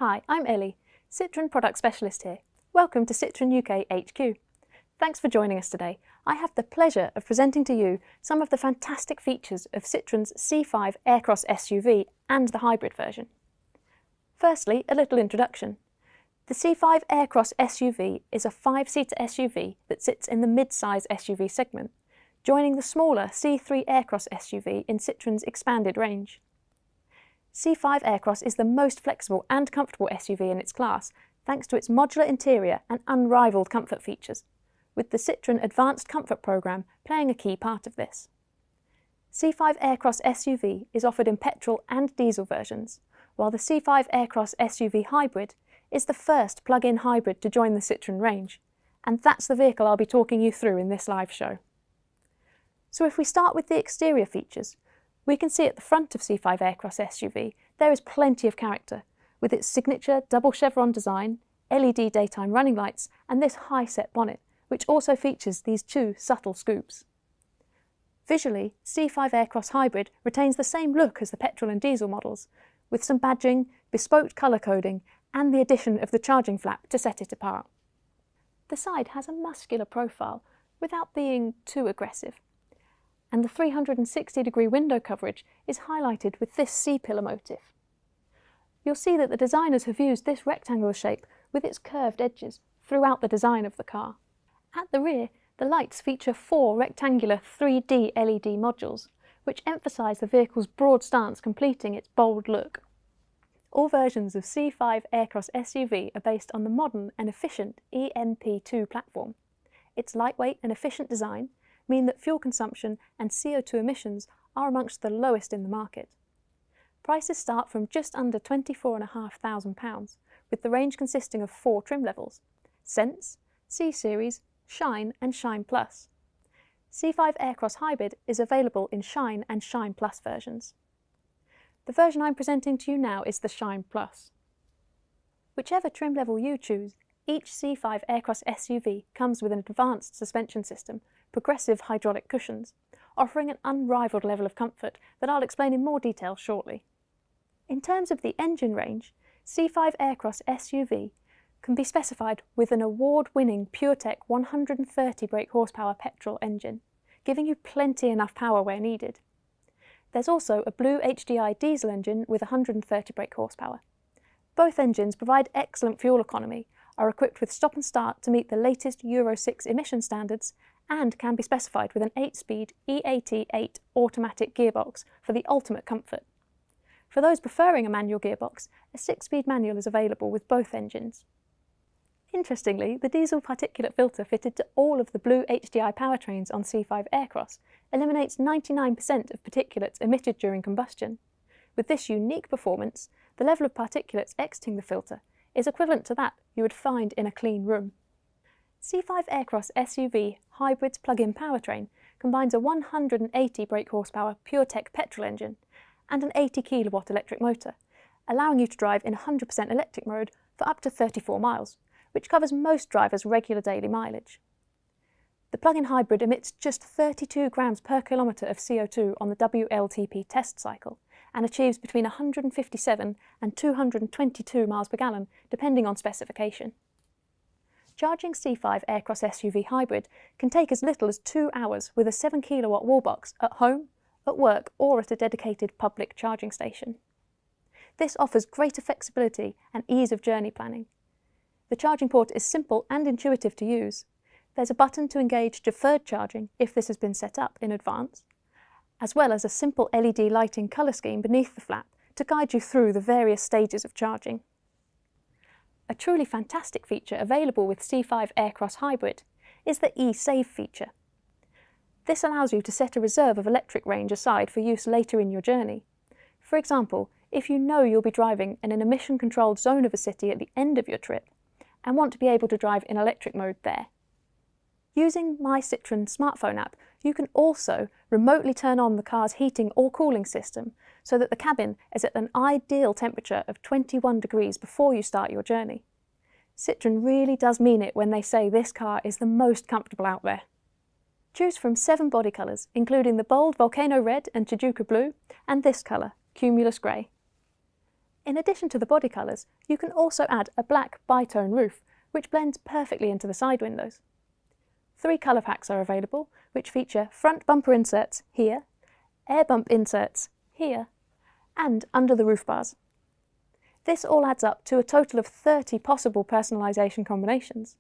Hi, I'm Ellie, Citroën Product Specialist here. Welcome to Citroën UK HQ. Thanks for joining us today. I have the pleasure of presenting to you some of the fantastic features of Citroën's C5 Aircross SUV and the hybrid version. Firstly, a little introduction. The C5 Aircross SUV is a 5-seater SUV that sits in the mid-size SUV segment, joining the smaller C3 Aircross SUV in Citroën's expanded range. C5 Aircross is the most flexible and comfortable SUV in its class, thanks to its modular interior and unrivaled comfort features, with the Citroën Advanced Comfort Programme playing a key part of this. C5 Aircross SUV is offered in petrol and diesel versions, while the C5 Aircross SUV Hybrid is the first plug-in hybrid to join the Citroën range, and that's the vehicle I'll be talking you through in this live show. So if we start with the exterior features, we can see at the front of C5 Aircross SUV there is plenty of character, with its signature double chevron design, LED daytime running lights and this high-set bonnet, which also features these two subtle scoops. Visually, C5 Aircross Hybrid retains the same look as the petrol and diesel models, with some badging, bespoke colour coding and the addition of the charging flap to set it apart. The side has a muscular profile without being too aggressive, and the 360-degree window coverage is highlighted with this C-pillar motif. You'll see that the designers have used this rectangular shape with its curved edges throughout the design of the car. At the rear, the lights feature 4 rectangular 3D LED modules, which emphasise the vehicle's broad stance, completing its bold look. All versions of C5 Aircross SUV are based on the modern and efficient ENP2 platform. Its lightweight and efficient design mean that fuel consumption and CO2 emissions are amongst the lowest in the market. Prices start from just under £24,500, with the range consisting of 4 trim levels: Sense, C-Series, Shine and Shine Plus. C5 Aircross Hybrid is available in Shine and Shine Plus versions. The version I'm presenting to you now is the Shine Plus. Whichever trim level you choose, each C5 Aircross SUV comes with an advanced suspension system, progressive hydraulic cushions, offering an unrivaled level of comfort that I'll explain in more detail shortly. In terms of the engine range, C5 Aircross SUV can be specified with an award-winning PureTech 130 brake horsepower petrol engine, giving you plenty enough power where needed. There's also a Blue HDI diesel engine with 130 brake horsepower. Both engines provide excellent fuel economy, are equipped with stop and start to meet the latest Euro 6 emission standards, and can be specified with an 8-speed E88 automatic gearbox for the ultimate comfort. For those preferring a manual gearbox, a 6-speed manual is available with both engines. Interestingly, the diesel particulate filter fitted to all of the Blue HDI powertrains on C5 Aircross eliminates 99% of particulates emitted during combustion. With this unique performance, the level of particulates exiting the filter is equivalent to that you would find in a clean room. C5 Aircross SUV Hybrid's plug-in powertrain combines a 180 brake horsepower PureTech petrol engine and an 80 kilowatt electric motor, allowing you to drive in 100% electric mode for up to 34 miles, which covers most drivers' regular daily mileage. The plug-in hybrid emits just 32 grams per kilometre of CO2 on the WLTP test cycle and achieves between 157 and 222 miles per gallon, depending on specification. Charging C5 Aircross SUV Hybrid can take as little as 2 hours with a 7 kilowatt wall box at home, at work or at a dedicated public charging station. This offers greater flexibility and ease of journey planning. The charging port is simple and intuitive to use. There's a button to engage deferred charging if this has been set up in advance, as well as a simple LED lighting colour scheme beneath the flap to guide you through the various stages of charging. A truly fantastic feature available with C5 Aircross Hybrid is the eSave feature. This allows you to set a reserve of electric range aside for use later in your journey. For example, if you know you'll be driving in an emission-controlled zone of a city at the end of your trip and want to be able to drive in electric mode there. Using My Citroën smartphone app, you can also remotely turn on the car's heating or cooling system so that the cabin is at an ideal temperature of 21 degrees before you start your journey. Citroën really does mean it when they say this car is the most comfortable out there. Choose from 7 body colours, including the bold Volcano Red and Tijuca Blue, and this colour, Cumulus Grey. In addition to the body colours, you can also add a black bitone roof, which blends perfectly into the side windows. 3 colour packs are available, which feature front bumper inserts here, air bump inserts here, and under the roof bars. This all adds up to a total of 30 possible personalisation combinations.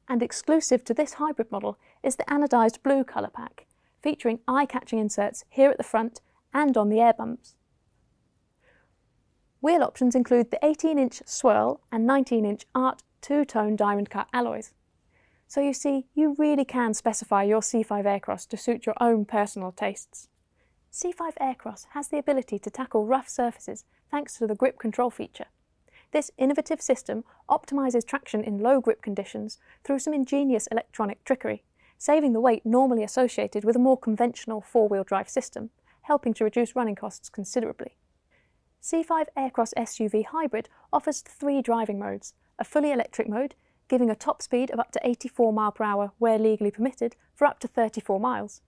And exclusive to this hybrid model is the anodised blue colour pack, featuring eye-catching inserts here at the front and on the air bumps. Wheel options include the 18-inch swirl and 19-inch art two-tone diamond cut alloys. So you see, you really can specify your C5 Aircross to suit your own personal tastes. C5 Aircross has the ability to tackle rough surfaces thanks to the grip control feature. This innovative system optimises traction in low grip conditions through some ingenious electronic trickery, saving the weight normally associated with a more conventional four-wheel drive system, helping to reduce running costs considerably. C5 Aircross SUV Hybrid offers 3 driving modes: a fully electric mode, giving a top speed of up to 84 mph where legally permitted for up to 34 miles,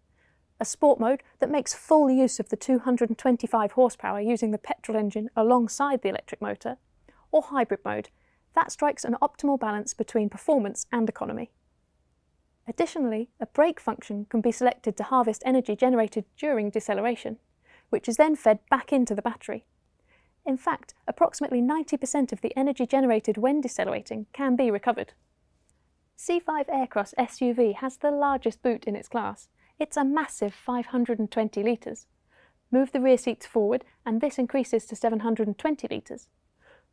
a sport mode that makes full use of the 225 horsepower using the petrol engine alongside the electric motor, or hybrid mode, that strikes an optimal balance between performance and economy. Additionally, a brake function can be selected to harvest energy generated during deceleration, which is then fed back into the battery. In fact, approximately 90% of the energy generated when decelerating can be recovered. C5 Aircross SUV has the largest boot in its class. It's a massive 520 litres. Move the rear seats forward and this increases to 720 litres.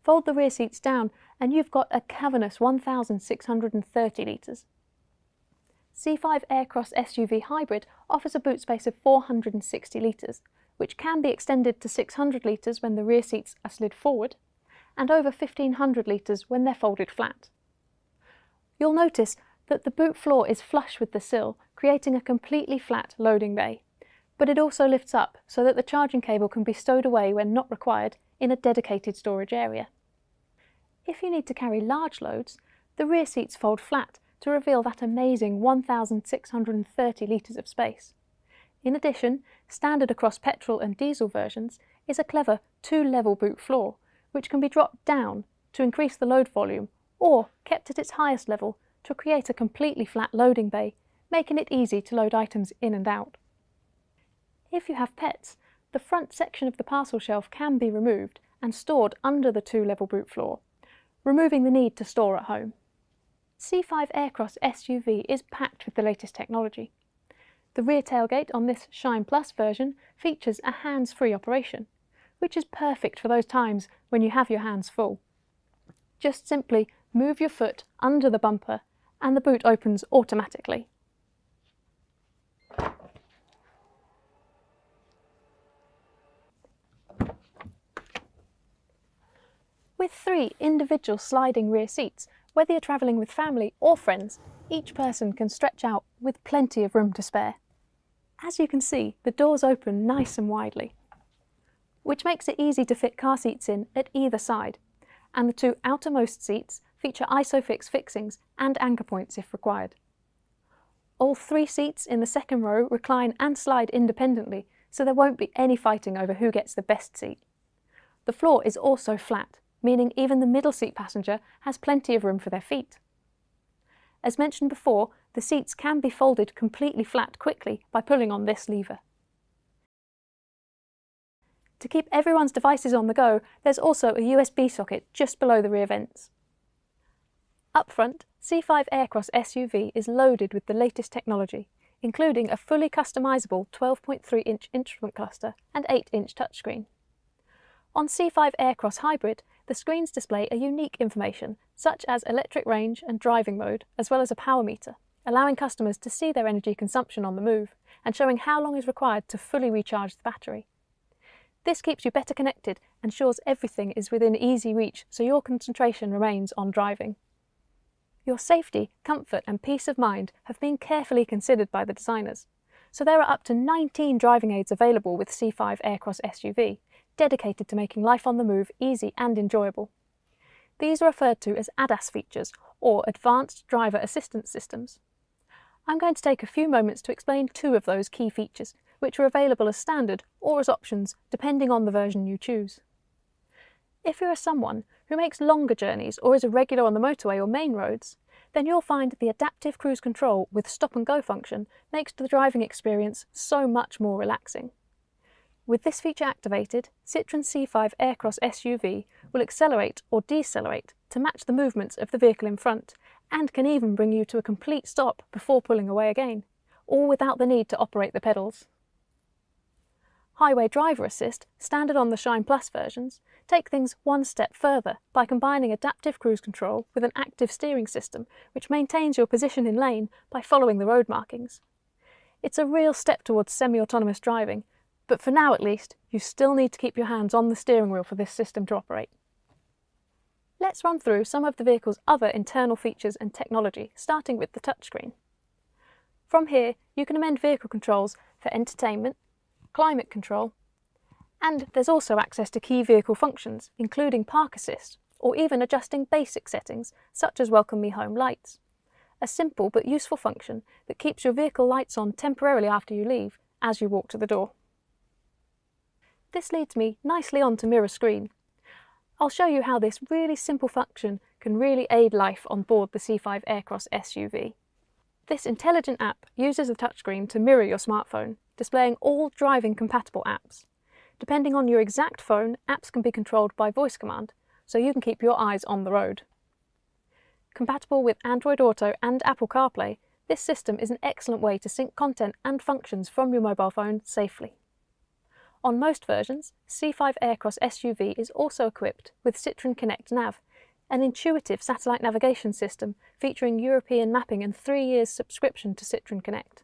Fold the rear seats down and you've got a cavernous 1,630 litres. C5 Aircross SUV Hybrid offers a boot space of 460 litres, which can be extended to 600 litres when the rear seats are slid forward, and over 1,500 litres when they're folded flat. You'll notice that the boot floor is flush with the sill, creating a completely flat loading bay, but it also lifts up so that the charging cable can be stowed away when not required in a dedicated storage area. If you need to carry large loads, the rear seats fold flat to reveal that amazing 1,630 litres of space. In addition, standard across petrol and diesel versions is a clever 2-level boot floor, which can be dropped down to increase the load volume or kept at its highest level to create a completely flat loading bay, making it easy to load items in and out. If you have pets, the front section of the parcel shelf can be removed and stored under the 2-level boot floor, removing the need to store at home. C5 Aircross SUV is packed with the latest technology. The rear tailgate on this Shine Plus version features a hands-free operation, which is perfect for those times when you have your hands full. Just simply move your foot under the bumper and the boot opens automatically. With 3 individual sliding rear seats, whether you're travelling with family or friends, each person can stretch out with plenty of room to spare. As you can see, the doors open nice and widely, which makes it easy to fit car seats in at either side, and the 2 outermost seats feature ISOFIX fixings and anchor points if required. All 3 seats in the second row recline and slide independently, so there won't be any fighting over who gets the best seat. The floor is also flat, meaning even the middle seat passenger has plenty of room for their feet. As mentioned before, the seats can be folded completely flat quickly by pulling on this lever. To keep everyone's devices on the go, there's also a USB socket just below the rear vents. Up front, C5 Aircross SUV is loaded with the latest technology, including a fully customisable 12.3-inch instrument cluster and 8-inch touchscreen. On C5 Aircross Hybrid, the screens display a unique information, such as electric range and driving mode, as well as a power meter, allowing customers to see their energy consumption on the move and showing how long is required to fully recharge the battery. This keeps you better connected and ensures everything is within easy reach so your concentration remains on driving. Your safety, comfort and peace of mind have been carefully considered by the designers, so there are up to 19 driving aids available with C5 Aircross SUV, dedicated to making life on the move easy and enjoyable. These are referred to as ADAS features, or Advanced Driver Assistance Systems. I'm going to take a few moments to explain 2 of those key features, which are available as standard or as options, depending on the version you choose. If you're someone who makes longer journeys or is a regular on the motorway or main roads, then you'll find the adaptive cruise control with stop and go function makes the driving experience so much more relaxing. With this feature activated, Citroën C5 Aircross SUV will accelerate or decelerate to match the movements of the vehicle in front, and can even bring you to a complete stop before pulling away again, all without the need to operate the pedals. Highway Driver Assist, standard on the Shine Plus versions, take things one step further by combining adaptive cruise control with an active steering system which maintains your position in lane by following the road markings. It's a real step towards semi-autonomous driving, but for now at least, you still need to keep your hands on the steering wheel for this system to operate. Let's run through some of the vehicle's other internal features and technology, starting with the touchscreen. From here, you can amend vehicle controls for entertainment, climate control, and there's also access to key vehicle functions, including park assist, or even adjusting basic settings, such as Welcome Me Home lights. A simple but useful function that keeps your vehicle lights on temporarily after you leave, as you walk to the door. This leads me nicely on to mirror screen. I'll show you how this really simple function can really aid life on board the C5 Aircross SUV. This intelligent app uses the touchscreen to mirror your smartphone, displaying all driving-compatible apps. Depending on your exact phone, apps can be controlled by voice command, so you can keep your eyes on the road. Compatible with Android Auto and Apple CarPlay, this system is an excellent way to sync content and functions from your mobile phone safely. On most versions, C5 Aircross SUV is also equipped with Citroën Connect Nav, an intuitive satellite navigation system featuring European mapping and 3 years subscription to Citroën Connect.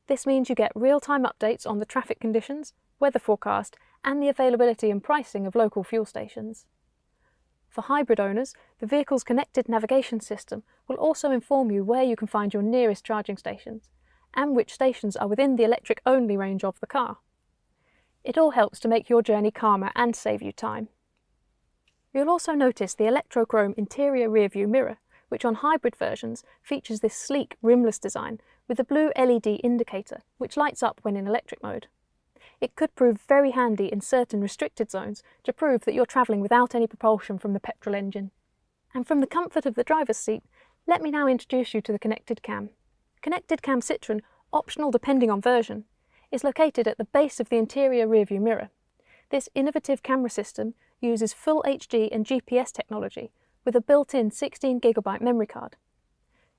This means you get real-time updates on the traffic conditions, weather forecast, and the availability and pricing of local fuel stations. For hybrid owners, the vehicle's connected navigation system will also inform you where you can find your nearest charging stations, and which stations are within the electric-only range of the car. It all helps to make your journey calmer and save you time. You'll also notice the electrochrome interior rearview mirror, which on hybrid versions features this sleek rimless design with a blue LED indicator which lights up when in electric mode. It could prove very handy in certain restricted zones to prove that you're travelling without any propulsion from the petrol engine. And from the comfort of the driver's seat, let me now introduce you to the Connected Cam. Connected Cam Citroën, optional depending on version, is located at the base of the interior rearview mirror. This innovative camera system uses full HD and GPS technology with a built-in 16GB memory card.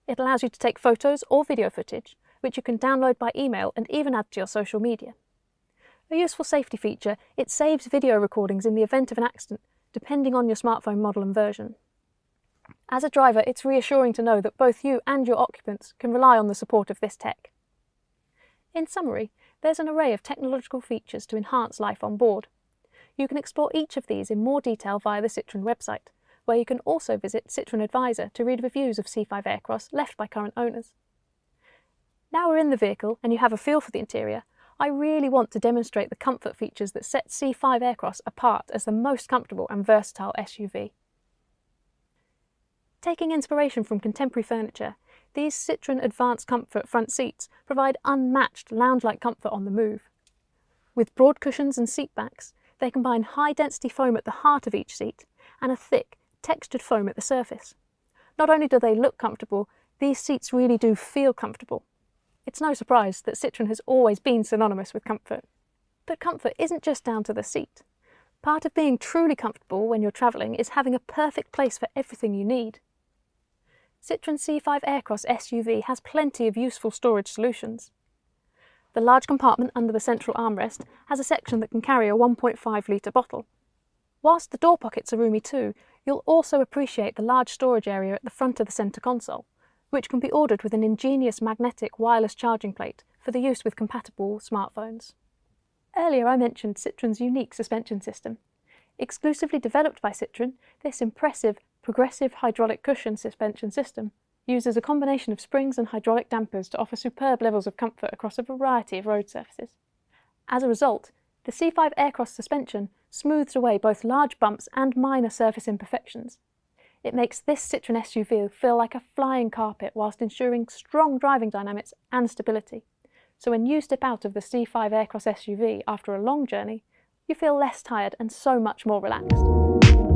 It allows you to take photos or video footage, which you can download by email and even add to your social media. A useful safety feature, it saves video recordings in the event of an accident, depending on your smartphone model and version. As a driver, it's reassuring to know that both you and your occupants can rely on the support of this tech. In summary, there's an array of technological features to enhance life on board. You can explore each of these in more detail via the Citroën website, where you can also visit Citroën Advisor to read reviews of C5 Aircross left by current owners. Now we're in the vehicle and you have a feel for the interior, I really want to demonstrate the comfort features that set C5 Aircross apart as the most comfortable and versatile SUV. Taking inspiration from contemporary furniture, these Citroën Advanced Comfort front seats provide unmatched lounge-like comfort on the move. With broad cushions and seat backs, they combine high-density foam at the heart of each seat and a thick, textured foam at the surface. Not only do they look comfortable, these seats really do feel comfortable. It's no surprise that Citroën has always been synonymous with comfort. But comfort isn't just down to the seat. Part of being truly comfortable when you're travelling is having a perfect place for everything you need. Citroën C5 Aircross SUV has plenty of useful storage solutions. The large compartment under the central armrest has a section that can carry a 1.5 litre bottle. Whilst the door pockets are roomy too, you'll also appreciate the large storage area at the front of the centre console, which can be ordered with an ingenious magnetic wireless charging plate for the use with compatible smartphones. Earlier I mentioned Citroën's unique suspension system. Exclusively developed by Citroën, this impressive progressive hydraulic cushion suspension system uses a combination of springs and hydraulic dampers to offer superb levels of comfort across a variety of road surfaces. As a result, the C5 Aircross suspension smooths away both large bumps and minor surface imperfections. It makes this Citroën SUV feel like a flying carpet whilst ensuring strong driving dynamics and stability. So when you step out of the C5 Aircross SUV after a long journey, you feel less tired and so much more relaxed.